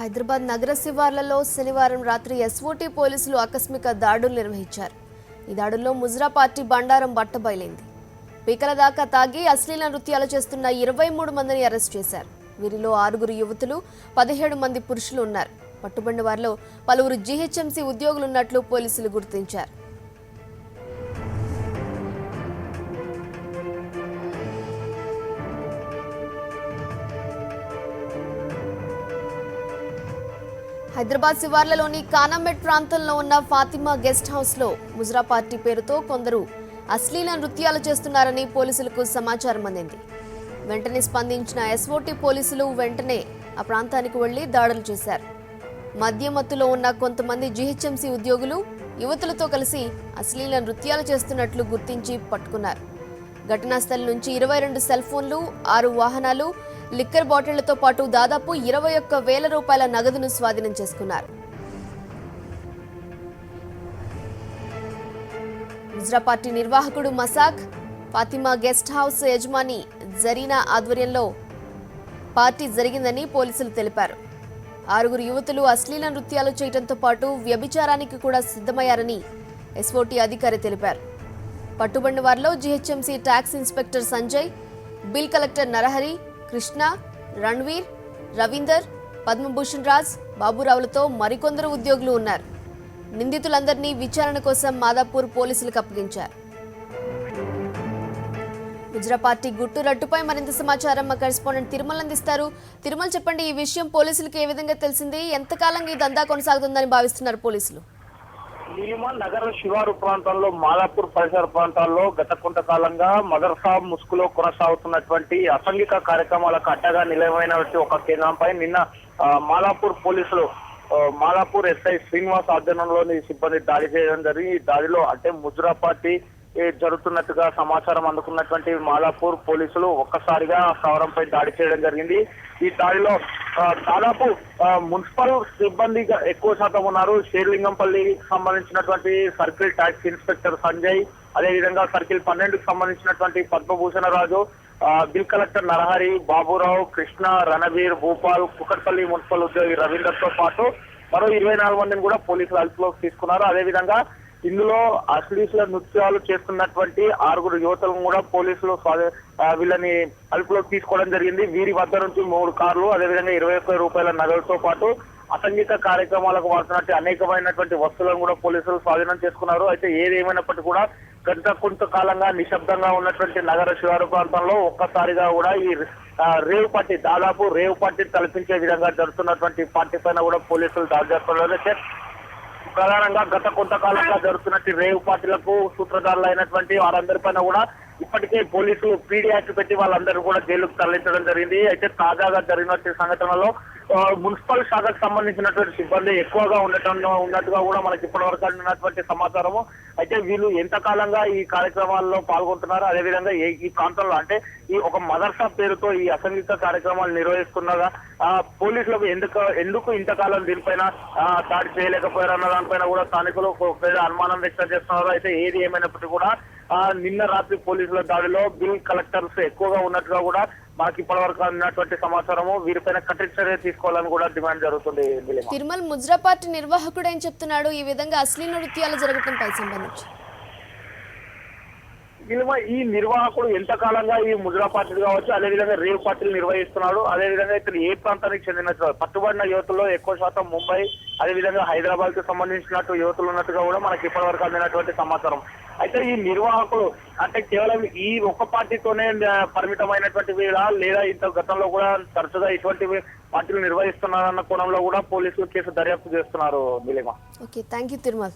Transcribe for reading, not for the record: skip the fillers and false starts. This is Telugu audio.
హైదరాబాద్ నగర శివార్లలో శనివారం రాత్రి ఎస్ఓటీ పోలీసులు ఆకస్మిక దాడులు నిర్వహించారు. ఈ దాడుల్లో ముజ్రా పార్టీ బండారం బట్టబయలైంది. పీకల దాకా తాగి అశ్లీల నృత్యాలు చేస్తున్న 23 మందిని అరెస్ట్ చేశారు. వీరిలో 6 యువతులు, 17 మంది పురుషులు ఉన్నారు. పట్టుబడిన వారిలో పలువురు జీహెచ్ఎంసీ ఉద్యోగులున్నట్లు పోలీసులు గుర్తించారు. హైదరాబాద్ శివార్లలోని కానామెట్ ప్రాంతంలో ఉన్న ఫాతిమా గెస్ట్ హౌస్ లో ముజ్రా పార్టీ పేరుతో కొందరు అశ్లీల నృత్యాలు చేస్తున్నారని పోలీసులకు సమాచారం అందింది. వెంటనే స్పందించిన ఎస్ఓటీ పోలీసులు వెంటనే ఆ ప్రాంతానికి వెళ్లి దాడులు చేశారు. మద్యమత్తులో ఉన్న కొంతమంది జీహెచ్ఎంసీ ఉద్యోగులు యువతులతో కలిసి అశ్లీల నృత్యాలు చేస్తున్నట్లు గుర్తించి పట్టుకున్నారు. ఘటనా స్థలం నుంచి 22 సెల్ ఫోన్లు, 6 వాహనాలు, లిక్కర్ బాటిళ్లతో పాటు దాదాపు 21,000 రూపాయల నగదును స్వాధీనం చేసుకున్నారు. ముజ్రా పార్టీ నిర్వాహకుడు మసాక్, ఫాతిమా గెస్ట్ హౌస్ యజమాని జరీనా ఆధ్వర్యంలో పార్టీ జరిగిందని పోలీసులు తెలిపారు. 6 యువతులు అశ్లీల నృత్యాలు చేయడంతో పాటు వ్యభిచారానికి కూడా సిద్ధమయ్యారని ఎస్ఓటీ అధికారి తెలిపారు. పట్టుబడిన వారిలో GHMC tax inspector Sanjay, bill collector Narahari, Krishna, Ranveer, Ravinder, Padmabhushan Raj, బాబురావులతో మరికొందరు ఉద్యోగులు ఉన్నారు. నిందితులందరినీ విచారణ కోసం మాదాపూర్ పోలీసులకు అప్పగించారు. ముజ్రా పార్టీ గుట్టు రట్టుపై మరింత సమాచారం మా కరెస్పాండెంట్ తిరుమల అందిస్తారు. తిరుమల, చెప్పండి, ఈ విషయం పోలీసులకు ఏ విధంగా తెలిసింది? ఎంతకాలంగా ఈ దందా కొనసాగుతుందని భావిస్తున్నారు పోలీసులు? నగర శివారు ప్రాంతాల్లో, మాదాపూర్ పరిసర ప్రాంతాల్లో గత కొంతకాలంగా మదర్సా ముసుగులో కొనసాగుతున్నటువంటి అసాంఘిక కార్యక్రమాలకు అడ్డగా నిలవైనటువంటి ఒక కేంద్రంపై నిన్న మాదాపూర్ పోలీసులు, మాదాపూర్ ఎస్ఐ శ్రీనివాస్ ఆధ్వర్యంలోని సిబ్బంది దాడి చేయడం జరిగింది. ఈ దాడిలో అంటే ముజ్రా పార్టీ జరుగుతున్నట్టుగా సమాచారం అందుకున్నటువంటి మాదాపూర్ పోలీసులు ఒక్కసారిగా స్థావరంపై దాడి చేయడం జరిగింది. ఈ దాడిలో దాదాపు మున్సిపల్ సిబ్బంది ఎక్కువ శాతం ఉన్నారు. షేర్లింగంపల్లికి సంబంధించినటువంటి సర్కిల్ ట్యాక్స్ ఇన్స్పెక్టర్ సంజయ్, అదేవిధంగా సర్కిల్ 12కి సంబంధించినటువంటి Padmabhushan Raju, bill collector Narahari, Baburao, Krishna, Ranveer, Bhupal, Kukatpally municipal ఉద్యోగి రవీందర్ తో పాటు మరో 24 మందిని కూడా పోలీసులు అదుపులోకి తీసుకున్నారు. అదేవిధంగా ఇందులో అశ్లీల నృత్యాలు చేస్తున్నటువంటి 6 యువతులను కూడా పోలీసులు వీళ్ళని అదుపులోకి తీసుకోవడం జరిగింది. వీరి వద్ద నుంచి 3 కార్లు, అదేవిధంగా 21 రూపాయల నగదుతో పాటు అసాంఘిక కార్యక్రమాలకు వాడుతున్నట్టు అనేకమైనటువంటి వస్తువులను కూడా పోలీసులు స్వాధీనం చేసుకున్నారు. అయితే ఏదేమైనప్పటికీ కూడా గత కొంతకాలంగా నిశ్శబ్దంగా ఉన్నటువంటి నగర శివారు ప్రాంతంలో ఒక్కసారిగా కూడా ఈ రేవ్ పార్టీ, దాదాపు రేవ్ పార్టీ తలపించే విధంగా జరుగుతున్నటువంటి పార్టీ పైన కూడా పోలీసులు దాడి చేస్తున్నారు. ప్రధానంగా గత కొంతకాలంగా జరుగుతున్నట్టు రేవ్ పార్టీలకు సూత్రధారులు అయినటువంటి వారందరిపైన కూడా ఇప్పటికే పోలీసులు పీడీ యాక్ట్ పెట్టి వాళ్ళందరూ కూడా జైలుకు తరలించడం జరిగింది. అయితే తాజాగా జరిగినటువంటి సంఘటనలో మున్సిపల్ శాఖకు సంబంధించినటువంటి సిబ్బంది ఎక్కువగా ఉన్నట్టుగా కూడా మనకి ఇప్పటివరకు అందినటువంటి సమాచారము. అయితే వీళ్ళు ఎంతకాలంగా ఈ కార్యక్రమాల్లో పాల్గొంటున్నారు, అదేవిధంగా ఈ ప్రాంతంలో అంటే ఈ ఒక మదర్సా పేరుతో ఈ అసాంఘిక కార్యక్రమాలు నిర్వహిస్తున్నారా, పోలీసులకు ఎందుకు ఇంతకాలం దీనిపైన దాడి చేయలేకపోయారన్న దానిపైన కూడా స్థానికులు అనుమానం వ్యక్తం చేస్తున్నారు. అయితే ఏది ఏమైనప్పటికీ కూడా నిన్న రాత్రి పోలీసుల దాడిలో బిల్ కలెక్టర్స్ ఎక్కువగా ఉన్నట్టుగా కూడా మాకు ఇప్పటివరకు అన్నటువంటి సమాచారము. వీరిపైన కఠిన చర్య తీసుకోవాలని కూడా డిమాండ్ జరుగుతుంది. తిరుమల, ముజ్రా పార్టీ నిర్వాహకుడు ఏం చెప్తున్నాడు ఈ విధంగా అశ్లీల నృత్యాలు జరగడంపై సంబంధించి? ఈ నిర్వాహకుడు ఎంతకాలంగా ఈ ముజ్రా పార్టీలు కావచ్చు, అదేవిధంగా రేవ్ పార్టీలు నిర్వహిస్తున్నాడు. అదేవిధంగా ఇతను ఏ ప్రాంతానికి చెందిన పట్టుబడిన యువతుల్లో ఎక్కువ శాతం ముంబై, అదేవిధంగా హైదరాబాద్ కు సంబంధించినట్టు యువతులు ఉన్నట్టుగా కూడా మనకి ఇప్పటివరకు అందినటువంటి సమాచారం. అయితే ఈ నిర్వాహకుడు అంటే కేవలం ఈ ఒక్క పార్టీతోనే పరిమితమైనటువంటి వీళ్ళ, లేదా ఇంత గతంలో కూడా తరచుగా ఇటువంటి పార్టీలు నిర్వహిస్తున్నారన్న కోణంలో కూడా పోలీసులు కేసు దర్యాప్తు చేస్తున్నారు. Okay, thank you Tirumala.